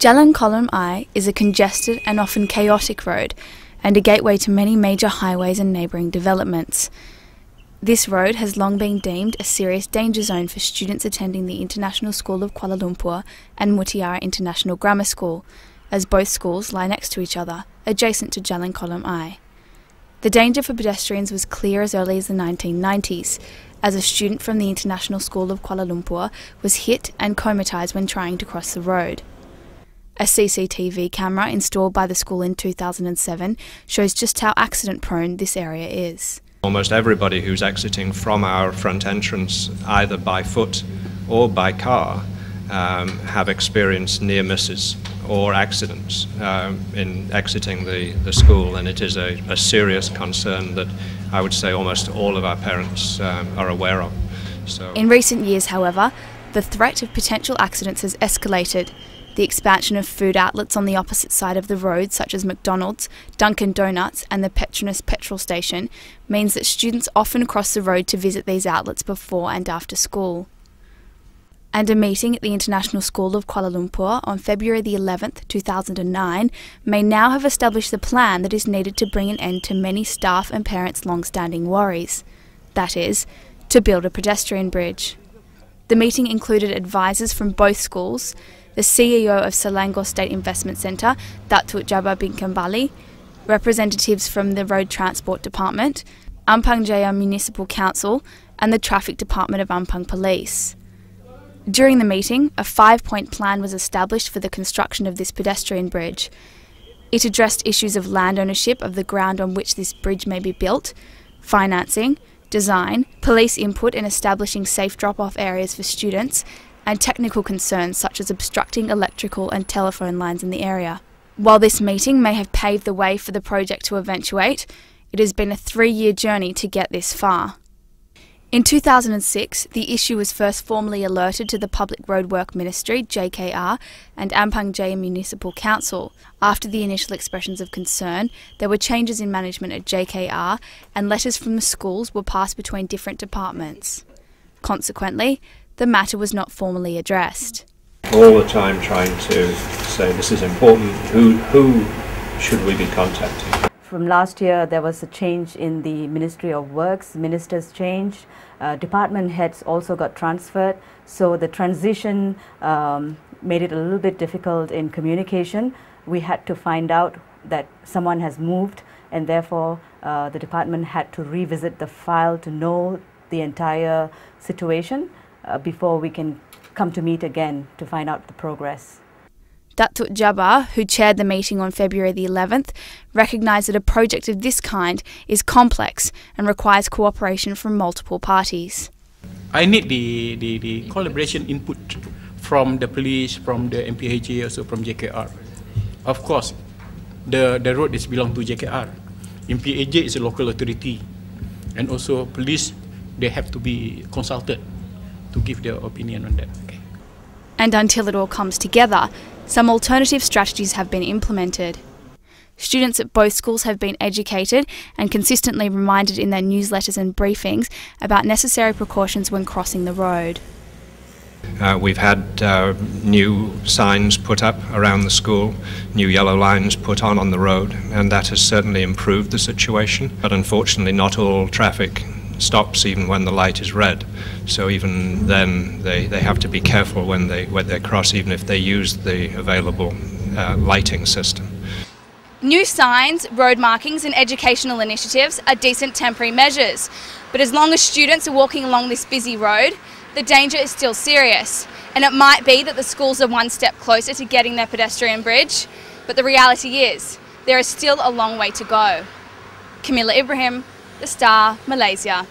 Jalan Kolam Air is a congested and often chaotic road and a gateway to many major highways and neighbouring developments. This road has long been deemed a serious danger zone for students attending the International School of Kuala Lumpur and Mutiara International Grammar School, as both schools lie next to each other, adjacent to Jalan Kolam Air. The danger for pedestrians was clear as early as the 1990s, as a student from the International School of Kuala Lumpur was hit and comatised when trying to cross the road. A CCTV camera installed by the school in 2007 shows just how accident-prone this area is. Almost everybody who's exiting from our front entrance, either by foot or by car, have experienced near misses or accidents in exiting the school, and it is a serious concern that I would say almost all of our parents are aware of. In recent years, however, the threat of potential accidents has escalated. The expansion of food outlets on the opposite side of the road, such as McDonald's, Dunkin' Donuts and the Petronas petrol station, means that students often cross the road to visit these outlets before and after school. And a meeting at the International School of Kuala Lumpur on February the 11th, 2009 may now have established the plan that is needed to bring an end to many staff and parents' long-standing worries. That is, to build a pedestrian bridge. The meeting included advisors from both schools, the CEO of Selangor State Investment Centre, Datuk Jabar bin Kembali, representatives from the Road Transport Department, Ampang Jaya Municipal Council and the Traffic Department of Ampang Police. During the meeting, a 5-point plan was established for the construction of this pedestrian bridge. It addressed issues of land ownership of the ground on which this bridge may be built, financing, design, police input in establishing safe drop-off areas for students, and technical concerns such as obstructing electrical and telephone lines in the area. While this meeting may have paved the way for the project to eventuate, it has been a 3-year journey to get this far. In 2006, the issue was first formally alerted to the Public Roadwork Ministry, JKR, and Ampang Jaya Municipal Council. After the initial expressions of concern, there were changes in management at JKR and letters from the schools were passed between different departments. Consequently, the matter was not formally addressed. All the time trying to say this is important, who should we be contacting? From last year there was a change in the Ministry of Works, ministers changed, department heads also got transferred, so the transition made it a little bit difficult in communication. We had to find out that someone has moved, and therefore the department had to revisit the file to know the entire situation before we can come to meet again to find out the progress. Datuk Jabar, who chaired the meeting on February the 11th, recognised that a project of this kind is complex and requires cooperation from multiple parties. I need the collaboration input from the police, from the MPHA, also from JKR. Of course, the road is belong to JKR. MPHA is a local authority, and also police, they have to be consulted to give their opinion on that. Okay. And until it all comes together, some alternative strategies have been implemented. Students at both schools have been educated and consistently reminded in their newsletters and briefings about necessary precautions when crossing the road. We've had new signs put up around the school, new yellow lines put on the road, and that has certainly improved the situation. But unfortunately not all traffic stops even when the light is red, so even then they have to be careful when they cross, even if they use the available lighting system. New signs, road markings and educational initiatives are decent temporary measures, but as long as students are walking along this busy road, the danger is still serious, and it might be that the schools are one step closer to getting their pedestrian bridge, but the reality is there is still a long way to go. Camilla Ibrahim, The Star, Malaysia.